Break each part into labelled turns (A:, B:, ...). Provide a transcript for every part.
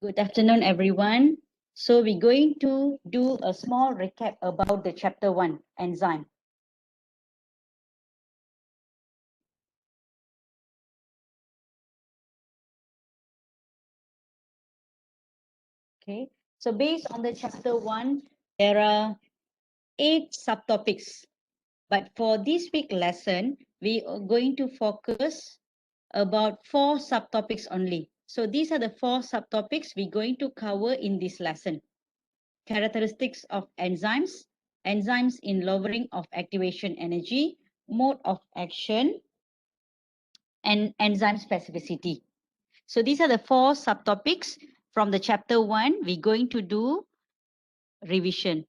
A: Good afternoon, everyone. So we're going to do a small recap about the chapter 1, enzyme. Okay. So based on the chapter 1, there are 8 subtopics. But for this week lesson, we are going to focus about 4 subtopics only. So these are the 4 subtopics we're going to cover in this lesson. Characteristics of enzymes, enzymes in lowering of activation energy, mode of action, and enzyme specificity. So these are the 4 subtopics from the chapter 1. We're going to do revision.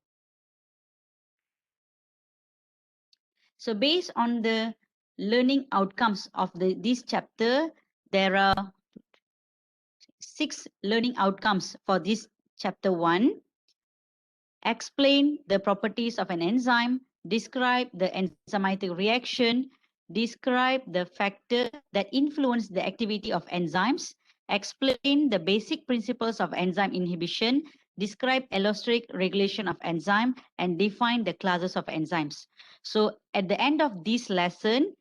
A: So based on the learning outcomes of this chapter, there are 6 learning outcomes for this chapter 1. Explain the properties of an enzyme, describe the enzymatic reaction, describe the factor that influence the activity of enzymes, explain the basic principles of enzyme inhibition, describe allosteric regulation of enzyme, and define the classes of enzymes. So at the end of this lesson,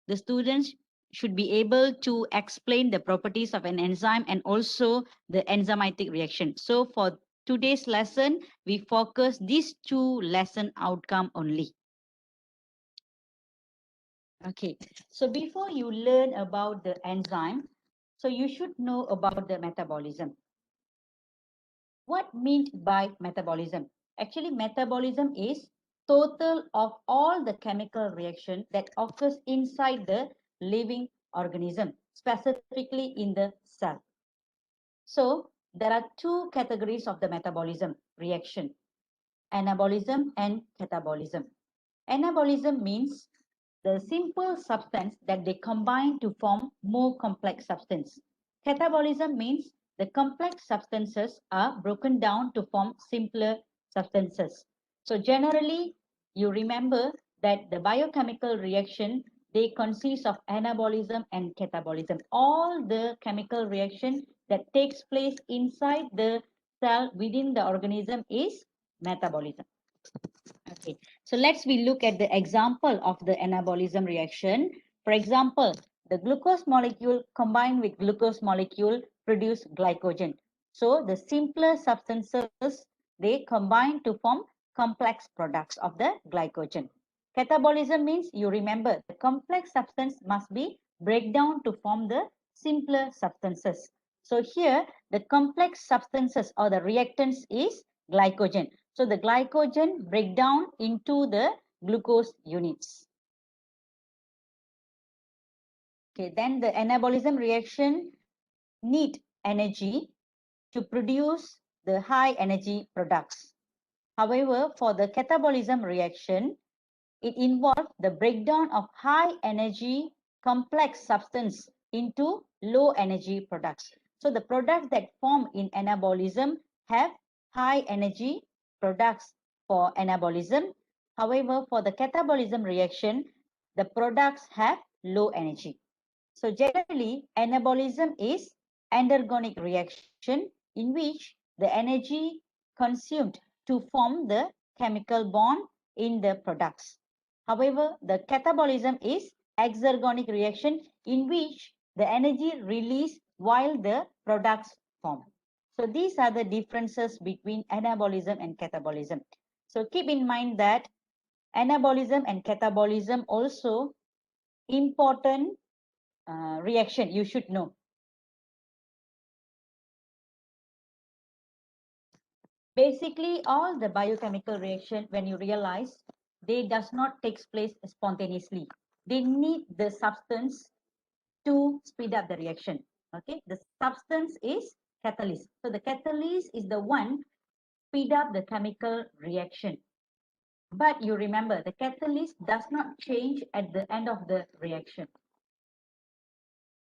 A: the students should be able to explain the properties of an enzyme and also the enzymatic reaction. So for today's lesson, we focus these 2 lesson outcome only. Okay, so before you learn about the enzyme, so you should know about the metabolism. What meant by metabolism? Actually, metabolism is total of all the chemical reaction that occurs inside the living organism, specifically in the cell. So there are 2 categories of the metabolism reaction: anabolism and catabolism. Anabolism means the simple substance that they combine to form more complex substance. Catabolism means the complex substances are broken down to form simpler substances. So generally, you remember that the biochemical reaction, they consist of anabolism and catabolism. All the chemical reaction that takes place inside the cell within the organism is metabolism. Okay, so let's we look at the example of the anabolism reaction. For example, the glucose molecule combined with glucose molecule produce glycogen. So the simpler substances, they combine to form complex products of the glycogen. Catabolism means, you remember, the complex substance must be break down to form the simpler substances. So here the complex substances or the reactants is glycogen. So the glycogen break down into the glucose units. Okay, then the anabolism reaction need energy to produce the high energy products. However, for the catabolism reaction, it involves the breakdown of high energy complex substance into low energy products. So the products that form in anabolism have high energy products for anabolism. However, for the catabolism reaction, the products have low energy. So generally, anabolism is endergonic reaction in which the energy consumed to form the chemical bond in the products. However, the catabolism is exergonic reaction in which the energy released while the products form. So these are the differences between anabolism and catabolism. So keep in mind that anabolism and catabolism also important reaction you should know. Basically, all the biochemical reaction, when you realize, they does not take place spontaneously. They need the substance to speed up the reaction. Okay, the substance is catalyst. So the catalyst is the one speed up the chemical reaction. But you remember, the catalyst does not change at the end of the reaction.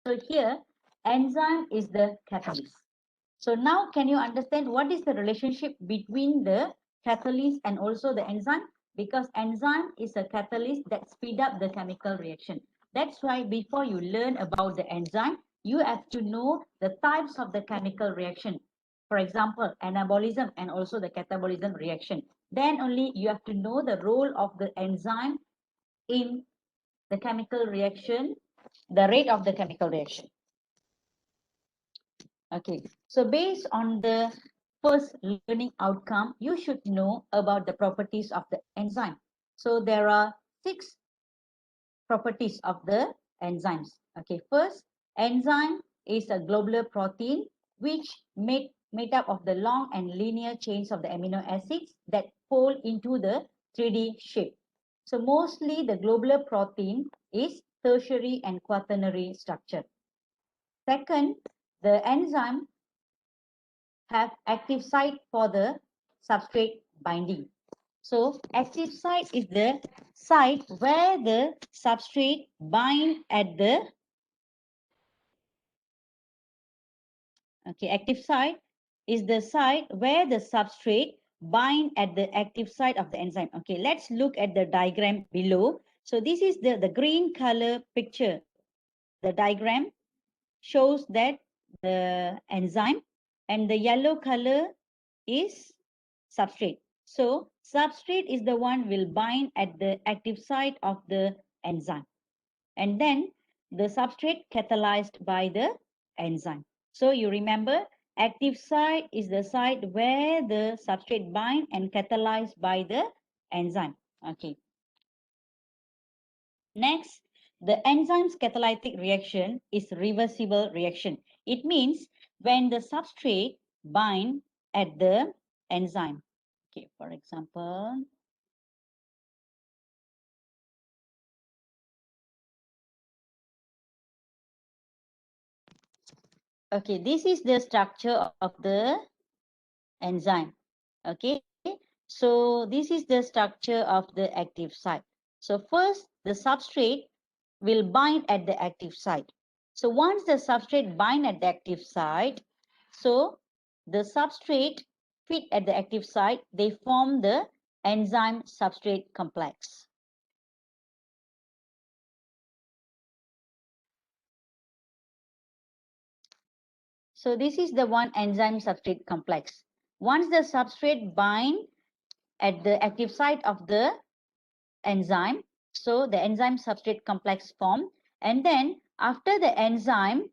A: So here, enzyme is the catalyst. So now can you understand what is the relationship between the catalyst and also the enzyme? Because enzyme is a catalyst that speed up the chemical reaction. That's why before you learn about the enzyme, you have to know the types of the chemical reaction. For example, anabolism and also the catabolism reaction. Then only you have to know the role of the enzyme in the chemical reaction, the rate of the chemical reaction. Okay, so based on the first learning outcome, you should know about the properties of the enzyme. So there are 6 properties of the enzymes. Okay, first, enzyme is a globular protein which made up of the long and linear chains of the amino acids that fold into the 3D shape. So mostly the globular protein is tertiary and quaternary structure. Second, the enzyme have active site for the substrate binding. So active site is the site where the substrate bind at the active site is the site where the substrate bind at the active site of the enzyme. Okay, let's look at the diagram below. So this is the green color picture. The diagram shows that the enzyme, and the yellow color is substrate. So substrate is the one will bind at the active site of the enzyme, and then the substrate catalyzed by the enzyme. So you remember, active site is the site where the substrate bind and catalyzed by the enzyme. Okay. Next, the enzyme's catalytic reaction is reversible reaction. It means when the substrate bind at the enzyme. Okay, for example, okay, this is the structure of the enzyme. Okay, so this is the structure of the active site. So first, the substrate will bind at the active site. So once the substrate bind at the active site, so the substrate fit at the active site, they form the enzyme substrate complex. So this is the one enzyme substrate complex. Once the substrate bind at the active site of the enzyme, so the enzyme substrate complex form, and then after the enzyme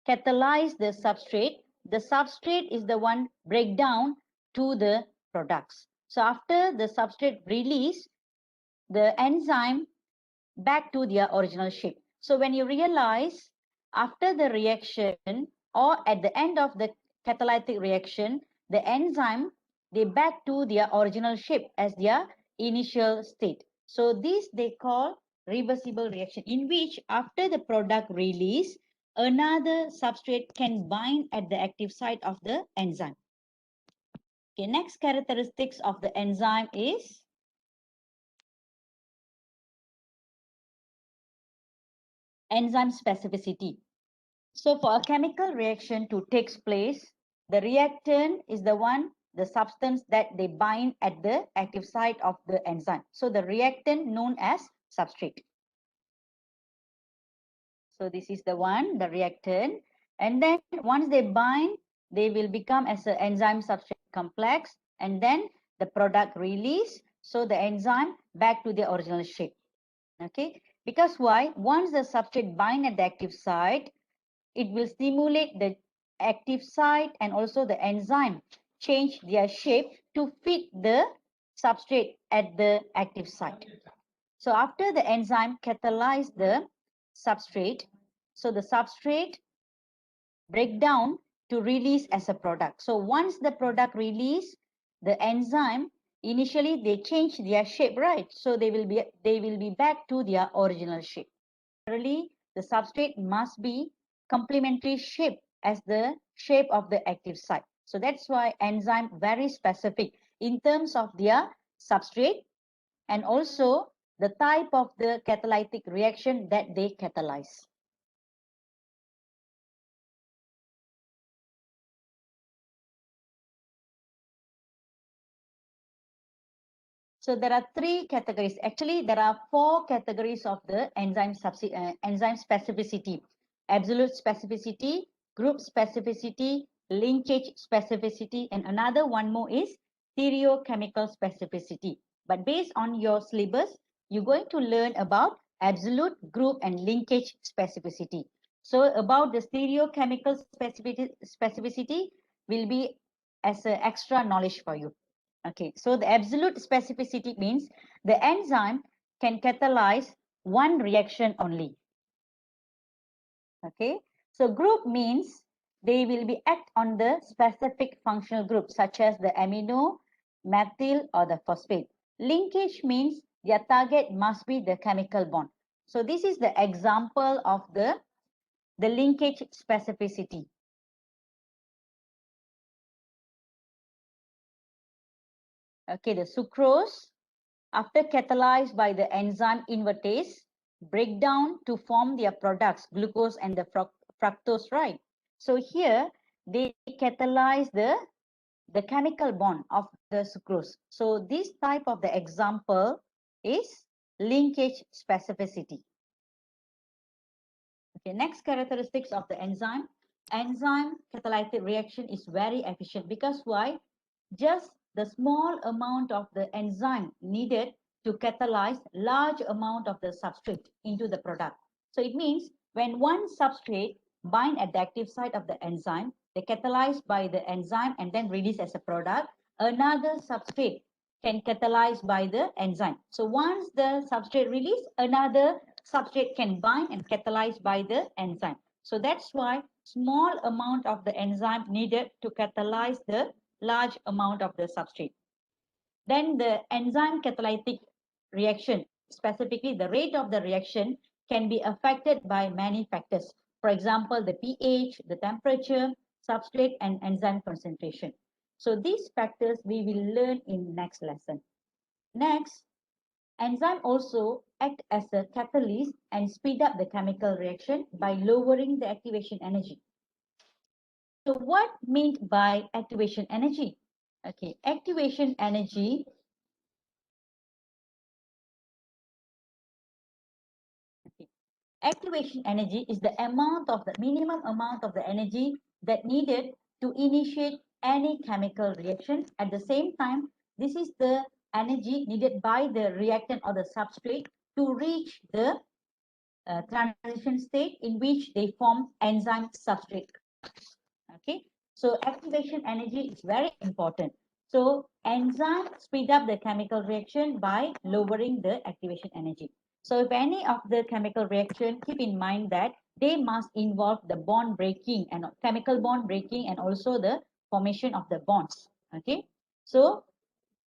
A: catalyze the substrate is the one break down to the products. So after the substrate release, the enzyme back to their original shape. So when you realize after the reaction or at the end of the catalytic reaction, the enzyme, they back to their original shape as their initial state. So this they call reversible reaction, in which after the product release, another substrate can bind at the active site of the enzyme. Okay, next characteristics of the enzyme is enzyme specificity. So for a chemical reaction to take place, the reactant is the substance that they bind at the active site of the enzyme. So the reactant known as substrate. So this is the reactant. And then once they bind, they will become as an enzyme substrate complex, and then the product release. So the enzyme back to the original shape. Okay, because why? Once the substrate bind at the active site, it will stimulate the active site and also the enzyme change their shape to fit the substrate at the active site. So after the enzyme catalyze the substrate, so the substrate break down to release as a product. So once the product release, the enzyme initially they change their shape, right? So they will be back to their original shape. Generally, the substrate must be complementary shape as the shape of the active site. So that's why enzyme very specific in terms of their substrate and also the type of the catalytic reaction that they catalyze. So there are 3 categories. Actually, there are 4 categories of the enzyme specificity: absolute specificity, group specificity, linkage specificity, and another one more is stereochemical specificity. But based on your syllabus, you're going to learn about absolute, group, and linkage specificity. So about the stereochemical specificity will be as an extra knowledge for you. Okay, so the absolute specificity means the enzyme can catalyze one reaction only. Okay, so group means they will be act on the specific functional group such as the amino, methyl, or the phosphate. Linkage means their target must be the chemical bond. So this is the example of the linkage specificity. Okay, the sucrose, after catalyzed by the enzyme invertase, break down to form their products, glucose and the fructose, right? So here they catalyze the chemical bond of the sucrose. So this type of the example is linkage specificity. Okay, next characteristics of the enzyme. Enzyme catalytic reaction is very efficient because why? Just the small amount of the enzyme needed to catalyze large amount of the substrate into the product. So it means when one substrate bind at the active site of the enzyme, they catalyze by the enzyme and then release as a product. Another substrate can catalyze by the enzyme. So once the substrate release, another substrate can bind and catalyze by the enzyme. So that's why small amount of the enzyme needed to catalyze the large amount of the substrate. Then the enzyme catalytic reaction, specifically the rate of the reaction, can be affected by many factors. For example, the pH, the temperature, substrate, and enzyme concentration. So these factors we will learn in next lesson. Next, enzyme also act as a catalyst and speed up the chemical reaction by lowering the activation energy. So what meant by activation energy? Okay, activation energy activation energy is the amount of the minimum amount of the energy that needed to initiate any chemical reaction. At the same time, this is the energy needed by the reactant or the substrate to reach the transition state in which they form enzyme substrate. Okay, so activation energy is very important. So enzyme speed up the chemical reaction by lowering the activation energy. So if any of the chemical reaction, keep in mind that they must involve the bond breaking and chemical bond breaking and also the formation of the bonds. Okay, so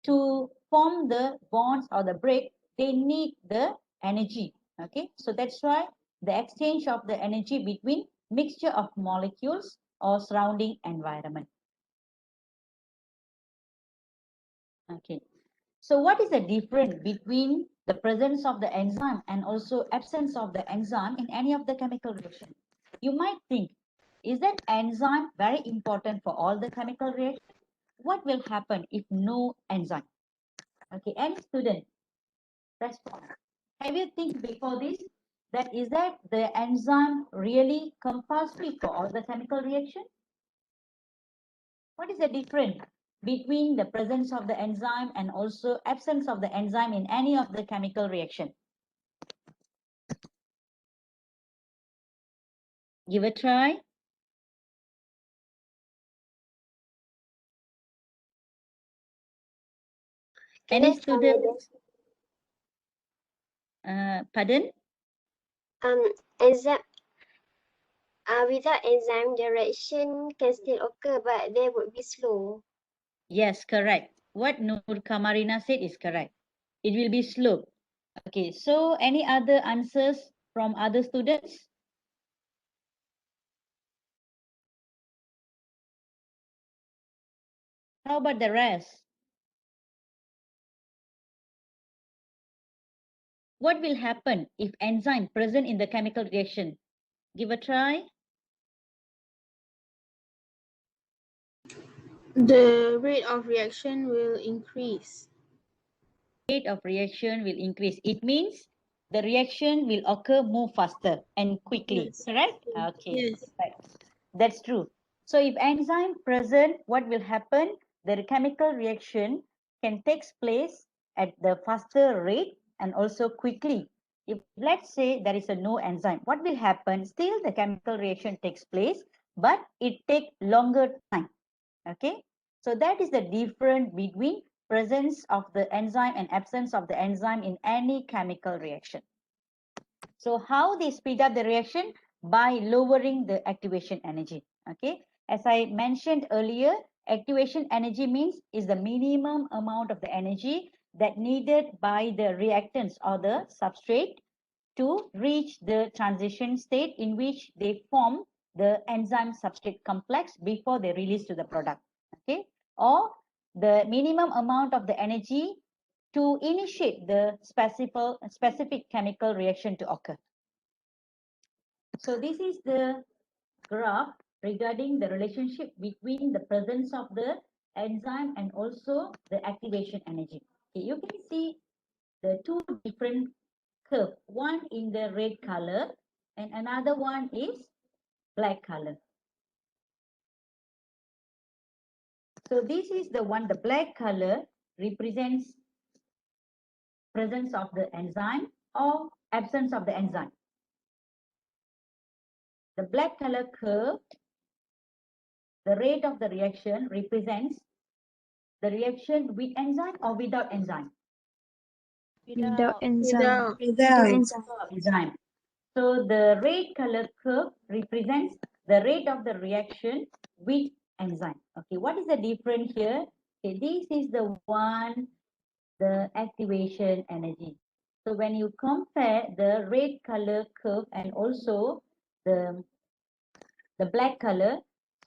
A: to form the bonds or the break, they need the energy. Okay, so that's why the exchange of the energy between mixture of molecules or surrounding environment. Okay, so what is the difference between the presence of the enzyme and also absence of the enzyme in any of the chemical reaction? You might think, is that enzyme very important for all the chemical reaction? What will happen if no enzyme? Okay, any student respond. Have you think before this that is that the enzyme really compulsory for all the chemical reaction? What is the difference between the presence of the enzyme and also absence of the enzyme in any of the chemical reaction? Give a try. Any student? Pardon?
B: Enzyme. Without enzyme, the reaction can still occur, but they would be slow.
A: Yes, correct. What Nur Kamarina said is correct. It will be slow. Okay, so any other answers from other students? How about the rest? What will happen if enzyme present in the chemical reaction? Give a try.
C: The rate of reaction will increase.
A: Rate of reaction will increase. It means the reaction will occur more faster and quickly,
C: Yes.
A: correct? Okay,
C: Yes.
A: right. That's true. So if enzyme present, what will happen? The chemical reaction can take place at the faster rate and also quickly. If let's say there is a no enzyme, what will happen? Still the chemical reaction takes place, but it takes longer time. Okay, so that is the difference between presence of the enzyme and absence of the enzyme in any chemical reaction. So how they speed up the reaction? By lowering the activation energy. Okay, as I mentioned earlier, activation energy means is the minimum amount of the energy that needed by the reactants or the substrate to reach the transition state in which they form the enzyme substrate complex before they release to the product. Okay, or the minimum amount of the energy to initiate the specific chemical reaction to occur. So this is the graph regarding the relationship between the presence of the enzyme and also the activation energy. Okay, you can see the two different curve, one in the red color and another one is black color. So this is the one, the black color represents presence of the enzyme or absence of the enzyme. The black color curve, the rate of the reaction represents the reaction with enzyme or without enzyme.
D: Without enzyme.
C: Without.
D: Without enzyme.
A: Enzyme. So the red color curve represents the rate of the reaction with enzyme. Okay, what is the difference here? Okay, this is the one, the activation energy. So when you compare the red color curve and also the black color,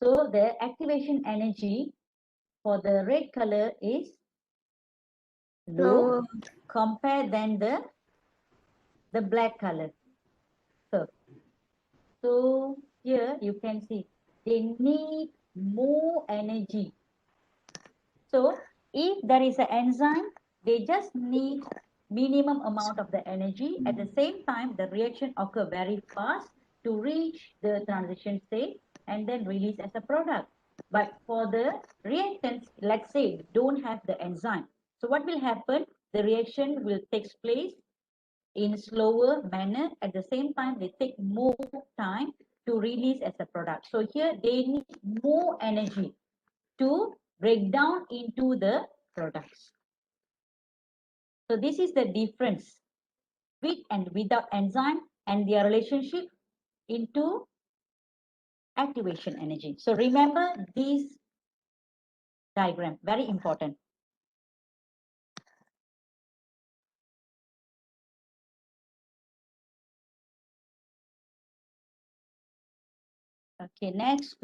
A: so the activation energy for the red color is low compared than the black color curve. So here you can see they need more energy. So if there is an enzyme, they just need minimum amount of the energy. At the same time, the reaction occur very fast to reach the transition state and then release as a product. But for the reactants, let's say don't have the enzyme. So what will happen? The reaction will take place in slower manner. At the same time, they take more time to release as a product. So here they need more energy to break down into the products. So this is the difference with and without enzyme and their relationship into activation energy. So remember this diagram, very important. Okay, next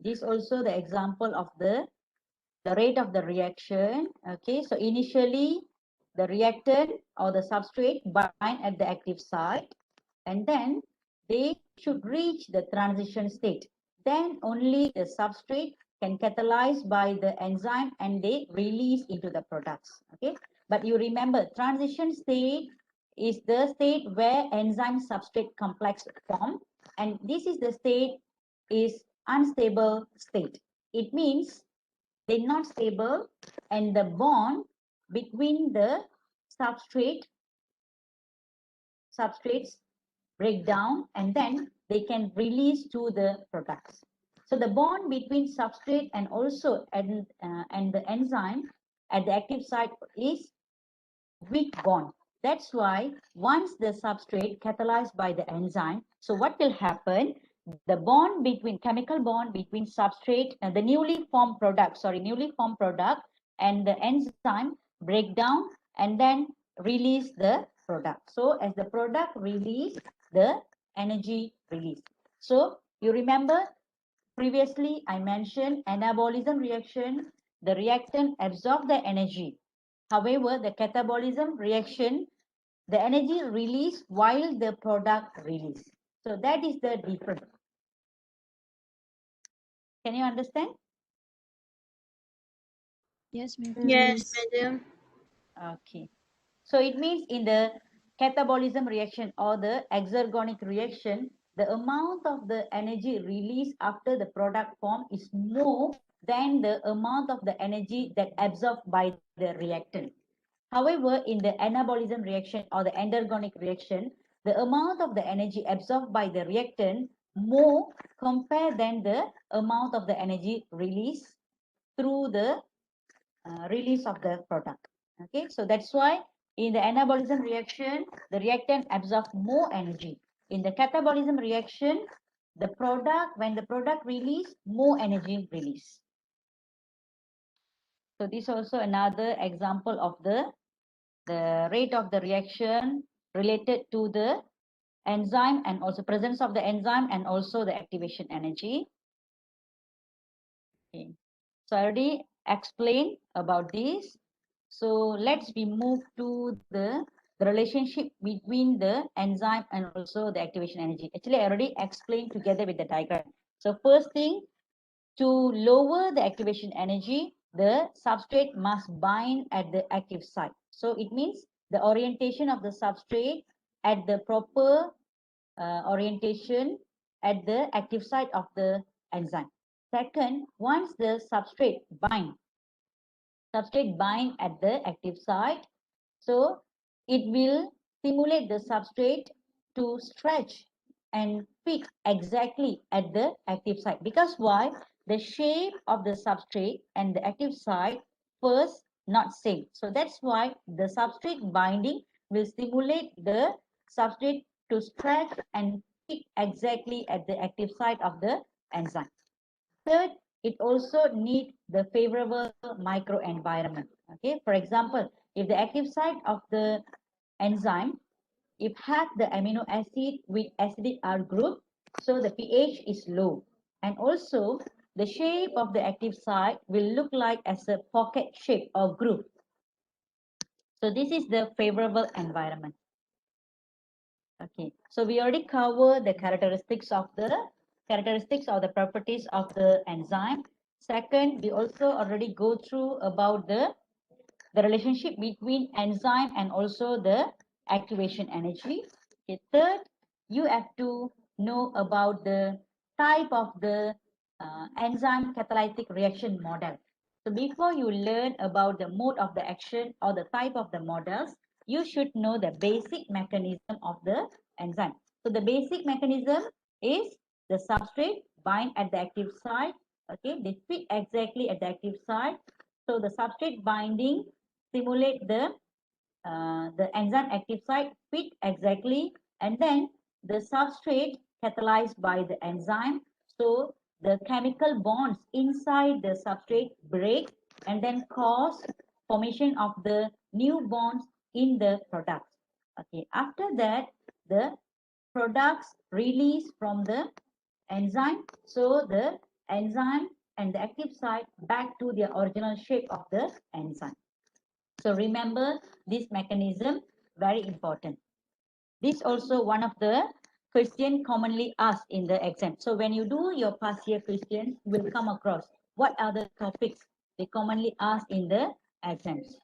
A: this also the example of the rate of the reaction. Okay, so initially the reactant or the substrate bind at the active site and then they should reach the transition state. Then only the substrate can catalyze by the enzyme and they release into the products. Okay, but you remember transition state is the state where enzyme substrate complex form, and this is the state is unstable state. It means they're not stable and the bond between the substrates break down and then they can release to the products. So the bond between substrate and also and the enzyme at the active site is weak bond. That's why once the substrate catalyzed by the enzyme, so what will happen? The bond between chemical bond between substrate and the newly formed product and the enzyme break down and then release the product. So as the product release, the energy release. So you remember previously I mentioned anabolism reaction, the reactant absorb the energy. However, the catabolism reaction, the energy released while the product release. So that is the difference. Can you understand?
D: Yes, ma'am.
C: Yes, madam.
A: Okay. So it means in the catabolism reaction or the exergonic reaction, the amount of the energy released after the product form is more than the amount of the energy that absorbed by the reactant. However, in the anabolism reaction or the endergonic reaction, the amount of the energy absorbed by the reactant more compared than the amount of the energy released through the release of the product. Okay, so that's why in the anabolism reaction, the reactant absorbs more energy. In the catabolism reaction, the product, when the product release, more energy release. So this is also another example of the rate of the reaction related to the enzyme and also presence of the enzyme and also the activation energy. Okay. So I already explained about this. So let's we move to the relationship between the enzyme and also the activation energy. Actually, I already explained together with the diagram. So first thing, to lower the activation energy, the substrate must bind at the active site. So it means the orientation of the substrate at the proper orientation at the active site of the enzyme. Second, once the substrate bind at the active site, so it will stimulate the substrate to stretch and fit exactly at the active site. Because why? The shape of the substrate and the active site first not same. So that's why the substrate binding will stimulate the substrate to stretch and fit exactly at the active site of the enzyme. Third, it also needs the favorable microenvironment. Okay, for example, if the active site of the enzyme, if has the amino acid with acidic R group, so the pH is low. And also, the shape of the active site will look like as a pocket shape or groove. So this is the favorable environment. Okay, so we already covered the characteristics of the properties of the enzyme. Second, we also already go through about the relationship between enzyme and also the activation energy. Okay, third, you have to know about the type of the enzyme catalytic reaction model. So before you learn about the mode of the action or the type of the models, you should know the basic mechanism of the enzyme. So the basic mechanism is the substrate bind at the active site. Okay, they fit exactly at the active site. So the substrate binding simulate the enzyme active site fit exactly, and then the substrate catalyzed by the enzyme. So the chemical bonds inside the substrate break and then cause formation of the new bonds in the products. Okay, after that, the products release from the enzyme. So the enzyme and the active site back to their original shape of the enzyme. So remember this mechanism, very important. This also one of the question commonly asked in the exam. So when you do your past year questions, you will come across what are the topics they commonly ask in the exams.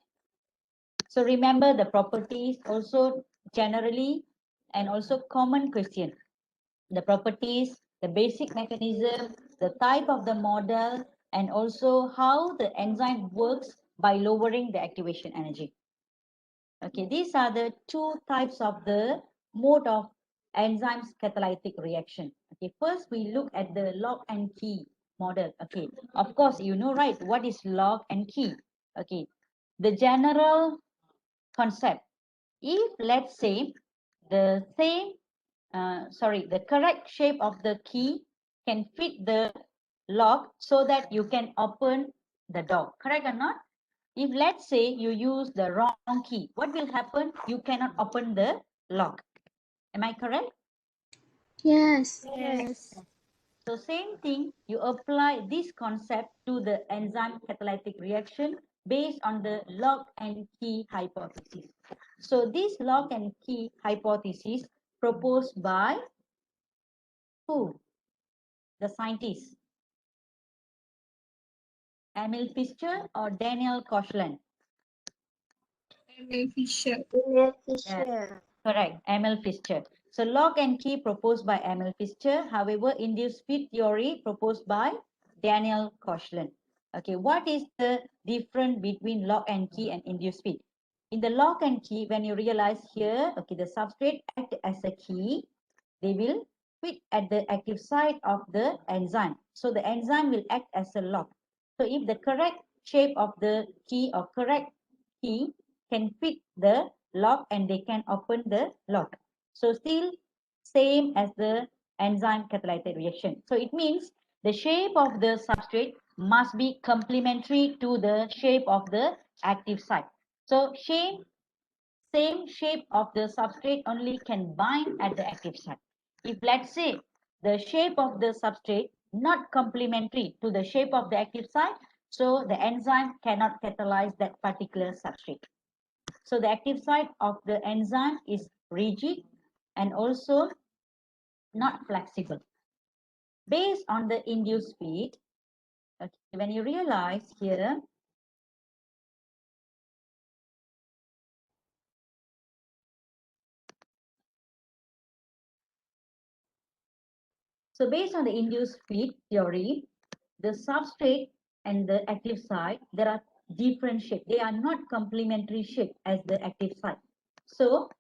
A: So remember the properties also generally and also common question. The properties, the basic mechanism, the type of the model, and also how the enzyme works by lowering the activation energy. Okay, these are the two types of the mode of enzymes catalytic reaction. Okay, first we look at the lock and key model. Okay, of course, you know, right, what is lock and key? Okay, the general concept. If let's say the same, the correct shape of the key can fit the lock so that you can open the door, correct or not? If let's say you use the wrong key, what will happen? You cannot open the lock. Am I correct?
C: Yes.
D: Yes.
A: So same thing, you apply this concept to the enzyme catalytic reaction based on the lock and key hypothesis. So this lock and key hypothesis proposed by who? The scientists. Emil Fischer or Daniel Koshland?
B: Emil
A: Yes,
B: Fischer.
A: correct, Emil Fischer. So lock and key proposed by Emil Fischer. However, induced fit theory proposed by Daniel Koshland. Okay, what is the difference between lock and key and induced fit? In the lock and key, when you realize here, okay, the substrate act as a key, they will fit at the active site of the enzyme. So the enzyme will act as a lock. So if the correct shape of the key or correct key can fit the lock and they can open the lock. So still same as the enzyme catalytic reaction. So it means the shape of the substrate must be complementary to the shape of the active site. So same shape of the substrate only can bind at the active site. If let's say the shape of the substrate not complementary to the shape of the active site, so the enzyme cannot catalyze that particular substrate. So the active site of the enzyme is rigid and also not flexible. Based on the induced fit, okay, when you realize here, so based on the induced fit theory, the substrate and the active site, there are different shapes. They are not complementary shape as the active site. So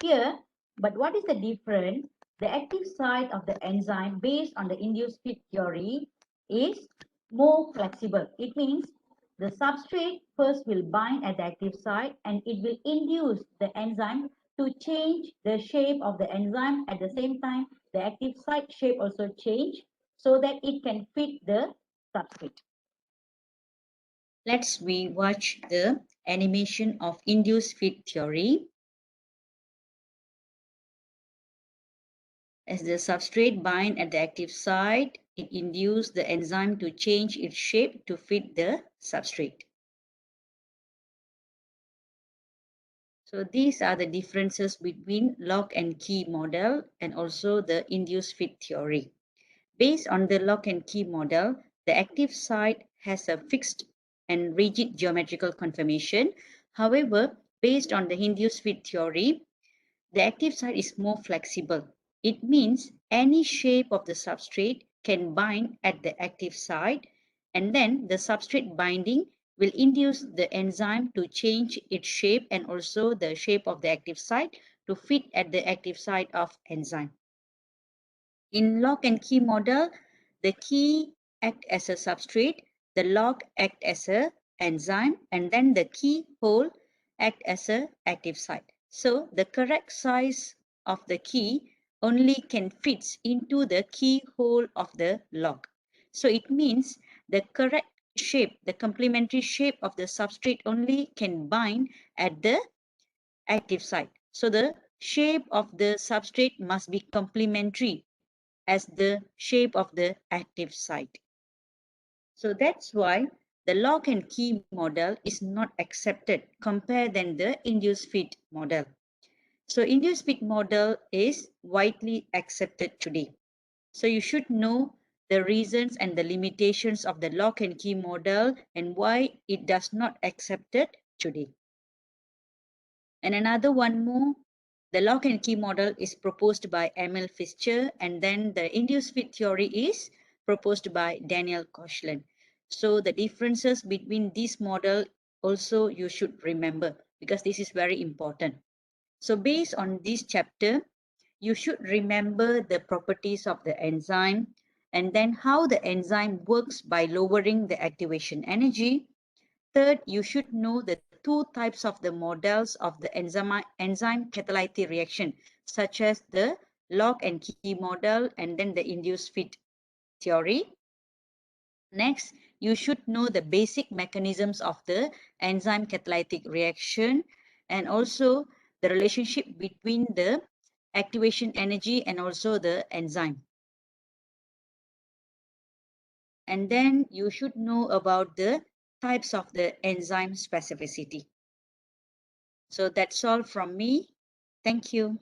A: here, but what is the difference? The active site of the enzyme based on the induced fit theory is more flexible. It means the substrate first will bind at the active site and it will induce the enzyme to change the shape of the enzyme. At the same time, the active site shape also change so that it can fit the substrate. Let's watch the animation of induced fit theory. As the substrate bind at the active site, it induces the enzyme to change its shape to fit the substrate. So these are the differences between lock and key model and also the induced fit theory. Based on the lock and key model, the active site has a fixed and rigid geometrical conformation. However, based on the induced fit theory, the active site is more flexible. It means any shape of the substrate can bind at the active site, and then the substrate binding will induce the enzyme to change its shape and also the shape of the active site to fit at the active site of enzyme. In lock and key model, the key act as a substrate, the lock act as a enzyme, and then the key hole act as a active site. So the correct size of the key only can fit into the keyhole of the lock. So it means the correct shape, the complementary shape of the substrate only can bind at the active site. So the shape of the substrate must be complementary as the shape of the active site. So that's why the lock and key model is not accepted compared than the induced fit model. So induced fit model is widely accepted today. So you should know the reasons and the limitations of the lock and key model and why it does not accepted today. And another one more, the lock and key model is proposed by Emil Fischer, and then the induced fit theory is proposed by Daniel Koshland. So the differences between this model also you should remember because this is very important. So based on this chapter, you should remember the properties of the enzyme and then how the enzyme works by lowering the activation energy. Third, you should know the two types of the models of the enzyme catalytic reaction, such as the lock and key model and then the induced fit theory. Next, you should know the basic mechanisms of the enzyme catalytic reaction and also the relationship between the activation energy and also the enzyme. And then you should know about the types of the enzyme specificity. So that's all from me. Thank you.